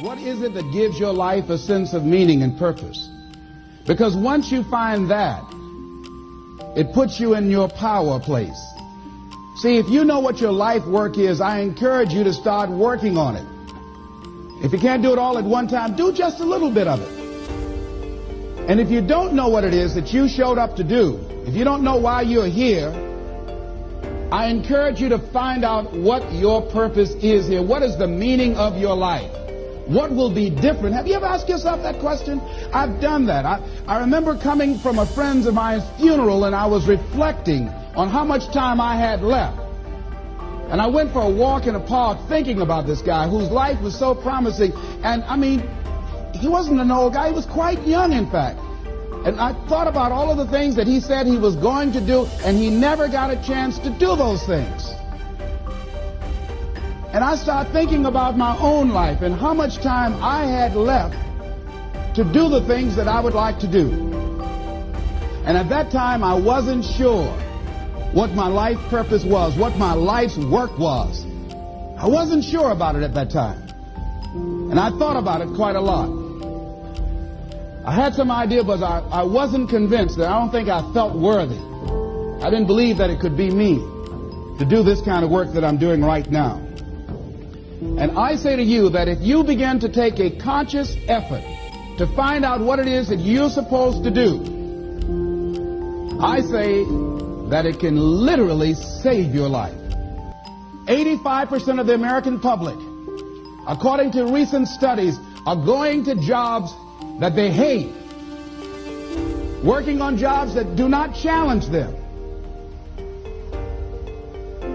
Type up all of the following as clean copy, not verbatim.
What is it that gives your life a sense of meaning and purpose? Because once you find that, it puts you in your power place. See, if you know what your life work is, I encourage you to start working on it. If you can't do it all at one time, do just a little bit of it. And if you don't know what it is that you showed up to do, if you don't know why you're here, I encourage you to find out what your purpose is here. What is the meaning of your life? What will be different? Have you ever asked yourself that question? I've done that. I remember coming from a friend of mine's funeral, and I was reflecting on how much time I had left. And I went for a walk in a park thinking about this guy whose life was so promising. And I mean, he wasn't an old guy. He was quite young, in fact. And I thought about all of the things that he said he was going to do, and he never got a chance to do those things. And I started thinking about my own life and how much time I had left to do the things that I would like to do. And at that time, I wasn't sure what my life purpose was, what my life's work was. I wasn't sure about it at that time. And I thought about it quite a lot. I had some idea, but I wasn't convinced. That I don't think I felt worthy. I didn't believe that it could be me to do this kind of work that I'm doing right now. And I say to you that if you begin to take a conscious effort to find out what it is that you're supposed to do, I say that it can literally save your life. 85% of the American public, according to recent studies, are going to jobs that they hate, working on jobs that do not challenge them.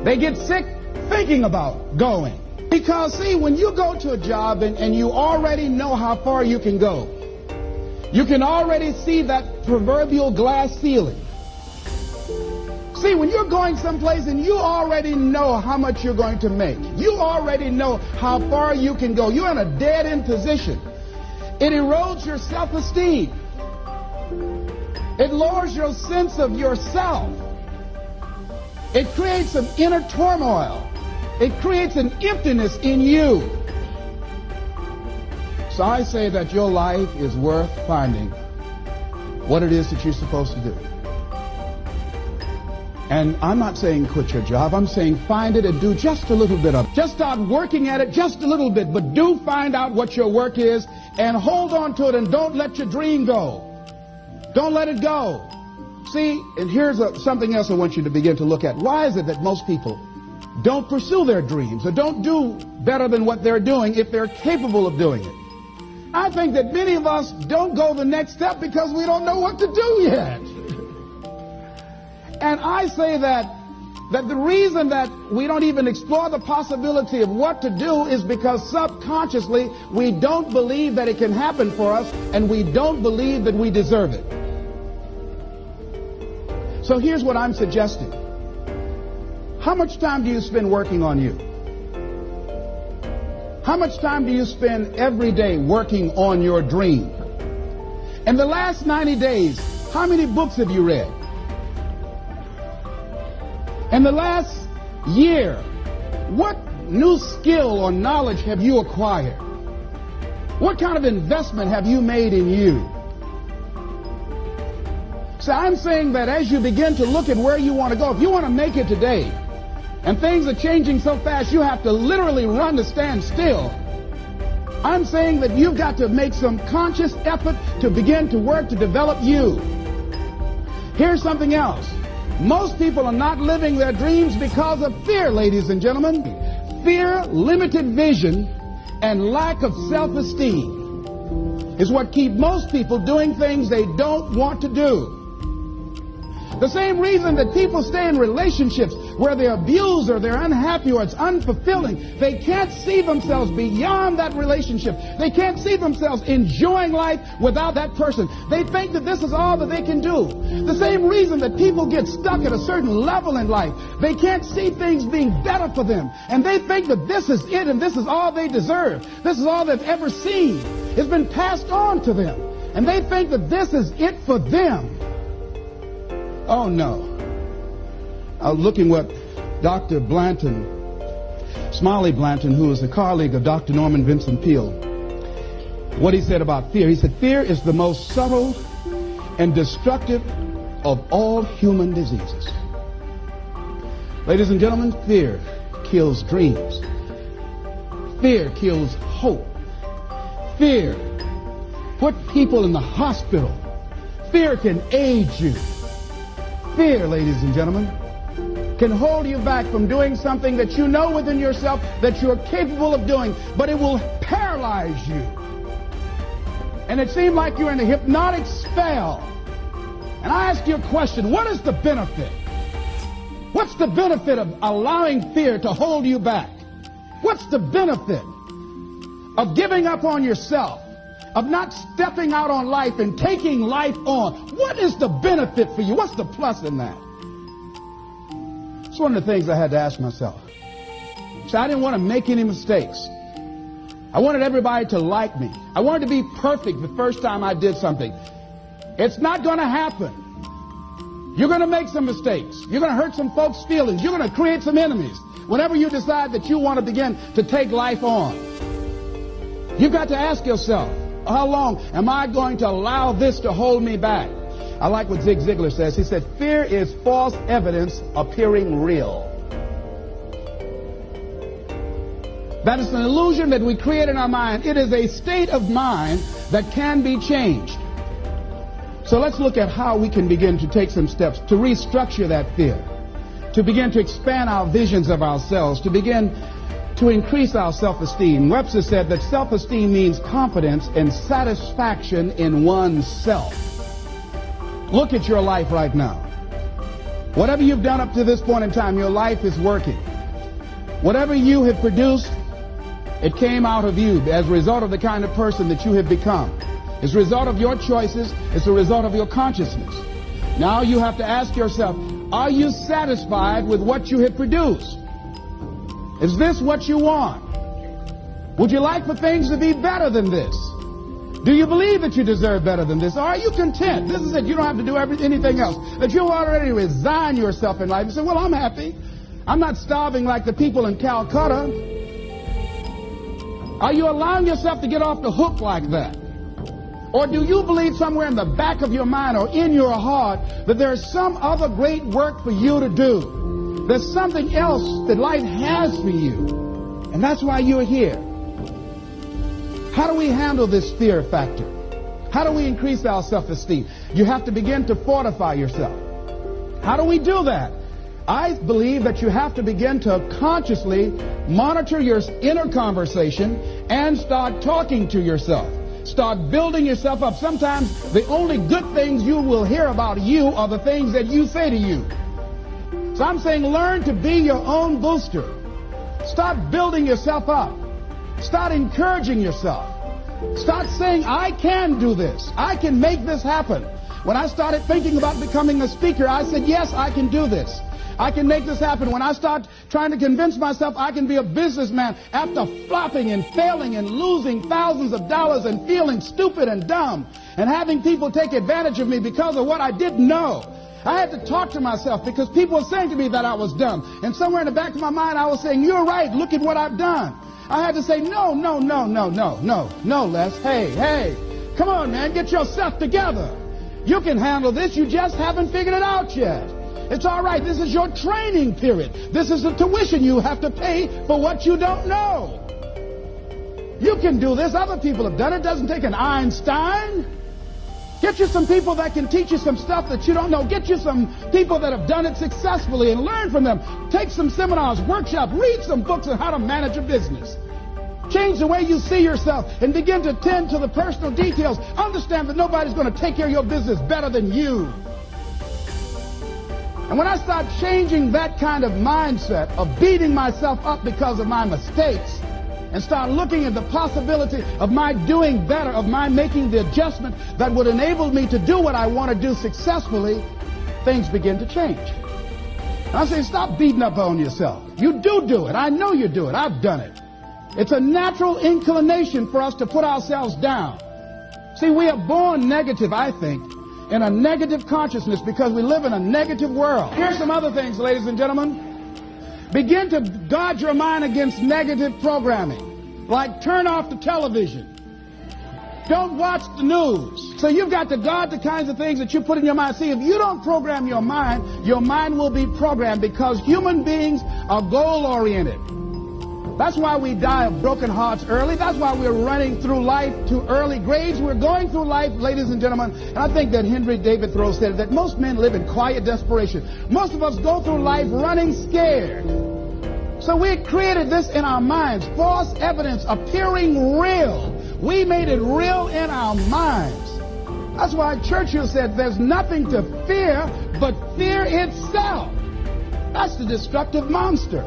They get sick thinking about going. Because, see, when you go to a job and you already know how far you can go, you can already see that proverbial glass ceiling. See, when you're going someplace and you already know how much you're going to make, you already know how far you can go, you're in a dead-end position. It erodes your self-esteem. It lowers your sense of yourself. It creates some inner turmoil. It creates an emptiness in you. So I say that your life is worth finding what it is that you're supposed to do. And I'm not saying quit your job. I'm saying find it and do just a little bit of it. Just start working at it just a little bit. But do find out what your work is and hold on to it, and don't let your dream go. Don't let it go. See, and here's something else I want you to begin to look at. Why is it that most people don't pursue their dreams or don't do better than what they're doing if they're capable of doing it? I think that many of us don't go the next step because we don't know what to do yet. And I say that the reason that we don't even explore the possibility of what to do is because subconsciously we don't believe that it can happen for us, and we don't believe that we deserve it. So here's what I'm suggesting. How much time do you spend working on you? How much time do you spend every day working on your dream? In the last 90 days, how many books have you read? In the last year, what new skill or knowledge have you acquired? What kind of investment have you made in you? So I'm saying that as you begin to look at where you want to go, if you want to make it today, and things are changing so fast you have to literally run to stand still, I'm saying that you've got to make some conscious effort to begin to work to develop you. Here's something else. Most people are not living their dreams because of fear, ladies and gentlemen. Fear, limited vision, and lack of self-esteem is what keep most people doing things they don't want to do. The same reason that people stay in relationships where they're abused or they're unhappy or it's unfulfilling, they can't see themselves beyond that relationship. They can't see themselves enjoying life without that person. They think that this is all that they can do. The same reason that people get stuck at a certain level in life. They can't see things being better for them. And they think that this is it and this is all they deserve. This is all they've ever seen. It's been passed on to them. And they think that this is it for them. Oh, no. I was looking what Dr. Blanton, Smiley Blanton, who is a colleague of Dr. Norman Vincent Peale, what he said about fear. He said, fear is the most subtle and destructive of all human diseases. Ladies and gentlemen, fear kills dreams. Fear kills hope. Fear put people in the hospital. Fear can age you. Fear, ladies and gentlemen, can hold you back from doing something that you know within yourself that you're capable of doing, but it will paralyze you. And it seems like you're in a hypnotic spell. And I ask you a question, what is the benefit? What's the benefit of allowing fear to hold you back? What's the benefit of giving up on yourself, of not stepping out on life and taking life on? What is the benefit for you? What's the plus in that? It's one of the things I had to ask myself. So I didn't want to make any mistakes. I wanted everybody to like me. I wanted to be perfect the first time I did something. It's not going to happen. You're going to make some mistakes. You're going to hurt some folks' feelings. You're going to create some enemies whenever you decide that you want to begin to take life on. You've got to ask yourself, how long am I going to allow this to hold me back? I like what Zig Ziglar says. He said, fear is false evidence appearing real. That is an illusion that we create in our mind. It is a state of mind that can be changed. So let's look at how we can begin to take some steps to restructure that fear, to begin to expand our visions of ourselves, to begin to increase our self-esteem. Webster said that self-esteem means confidence and satisfaction in oneself. Look at your life right now. Whatever you've done up to this point in time, your life is working. Whatever you have produced, it came out of you as a result of the kind of person that you have become. It's a result of your choices. It's a result of your consciousness. Now you have to ask yourself, are you satisfied with what you have produced? Is this what you want? Would you like for things to be better than this? Do you believe that you deserve better than this? Or are you content? This is it. You don't have to do anything else. That you already resign yourself in life and say, well, I'm happy. I'm not starving like the people in Calcutta. Are you allowing yourself to get off the hook like that? Or do you believe somewhere in the back of your mind or in your heart that there's some other great work for you to do? There's something else that life has for you. And that's why you're here. How do we handle this fear factor? How do we increase our self-esteem? You have to begin to fortify yourself. How do we do that? I believe that you have to begin to consciously monitor your inner conversation and start talking to yourself. Start building yourself up. Sometimes the only good things you will hear about you are the things that you say to you. So I'm saying learn to be your own booster. Start building yourself up. Start encouraging yourself. Start saying, I can do this. I can make this happen. When I started thinking about becoming a speaker, I said, yes, I can do this. I can make this happen. When I start trying to convince myself I can be a businessman after flopping and failing and losing thousands of dollars and feeling stupid and dumb and having people take advantage of me because of what I didn't know. I had to talk to myself because people were saying to me that I was dumb. And somewhere in the back of my mind, I was saying, you're right. Look at what I've done. I had to say, no, Les. Hey, come on, man, get yourself together. You can handle this. You just haven't figured it out yet. It's all right. This is your training period. This is the tuition you have to pay for what you don't know. You can do this. Other people have done it. It doesn't take an Einstein. Get you some people that can teach you some stuff that you don't know. Get you some people that have done it successfully and learn from them. Take some seminars, workshops, read some books on how to manage a business. Change the way you see yourself and begin to tend to the personal details. Understand that nobody's going to take care of your business better than you. And when I start changing that kind of mindset of beating myself up because of my mistakes and start looking at the possibility of my doing better, of my making the adjustment that would enable me to do what I want to do successfully, things begin to change. And I say, stop beating up on yourself. You do it. I know you do it. I've done it. It's a natural inclination for us to put ourselves down. See, we are born negative, I think, in a negative consciousness because we live in a negative world. Here's some other things, ladies and gentlemen. Begin to guard your mind against negative programming, like turn off the television. Don't watch the news. So you've got to guard the kinds of things that you put in your mind. See, if you don't program your mind will be programmed, because human beings are goal-oriented. That's why we die of broken hearts early. That's why we're running through life to early graves. We're going through life, ladies and gentlemen. And I think that Henry David Thoreau said that most men live in quiet desperation. Most of us go through life running scared. So we created this in our minds, false evidence appearing real. We made it real in our minds. That's why Churchill said there's nothing to fear but fear itself. That's the destructive monster.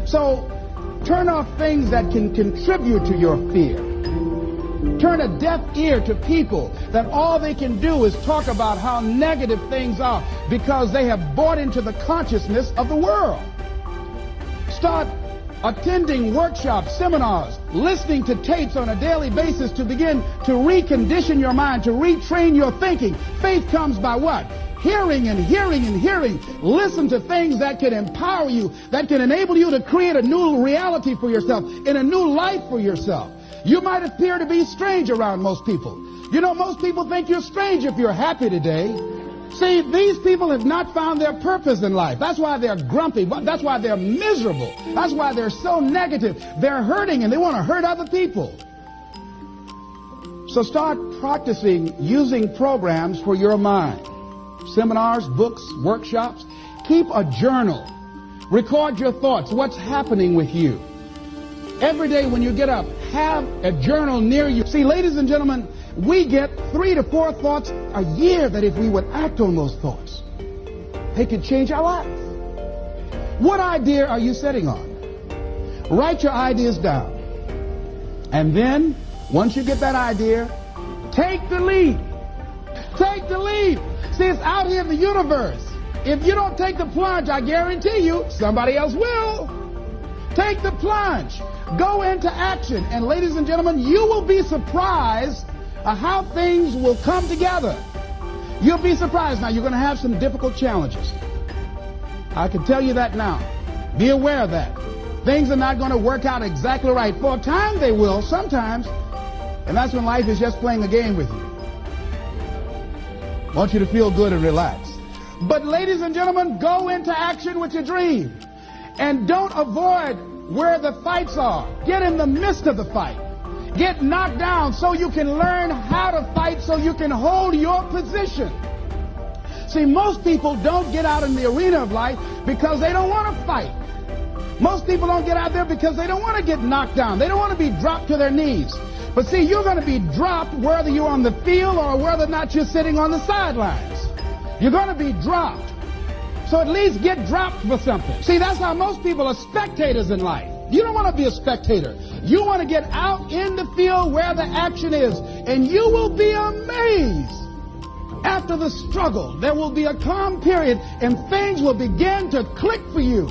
So turn off things that can contribute to your fear. Turn a deaf ear to people that all they can do is talk about how negative things are, because they have bought into the consciousness of the world. Start attending workshops, seminars, listening to tapes on a daily basis to begin to recondition your mind, to retrain your thinking. Faith comes by what? Hearing and hearing and hearing. Listen to things that can empower you, that can enable you to create a new reality for yourself, and a new life for yourself. You might appear to be strange around most people. You know, most people think you're strange if you're happy today. See, these people have not found their purpose in life. That's why they're grumpy. That's why they're miserable. That's why they're so negative. They're hurting and they want to hurt other people. So start practicing using programs for your mind. Seminars, books, workshops. Keep a journal. Record your thoughts. What's happening with you? Every day when you get up, have a journal near you. See, ladies and gentlemen, we get 3 to 4 thoughts a year that if we would act on those thoughts, they could change our life. What idea are you sitting on? Write your ideas down. And then, once you get that idea, take the lead. Take the lead. See, it's out here in the universe. If you don't take the plunge, I guarantee you, somebody else will. Take the plunge. Go into action. And ladies and gentlemen, you will be surprised how things will come together. You'll be surprised. Now, you're going to have some difficult challenges. I can tell you that now. Be aware of that. Things are not going to work out exactly right. For a time they will, sometimes. And that's when life is just playing a game with you. I want you to feel good and relax. But ladies and gentlemen, go into action with your dream. And don't avoid where the fights are. Get in the midst of the fight. Get knocked down so you can learn how to fight, so you can hold your position. See, most people don't get out in the arena of life because they don't want to fight. Most people don't get out there because they don't want to get knocked down. They don't want to be dropped to their knees. But see, you're going to be dropped whether you're on the field or whether or not you're sitting on the sidelines. You're going to be dropped. So at least get dropped for something. See, that's how most people are spectators in life. You don't want to be a spectator. You want to get out in the field where the action is. And you will be amazed. After the struggle, there will be a calm period and things will begin to click for you.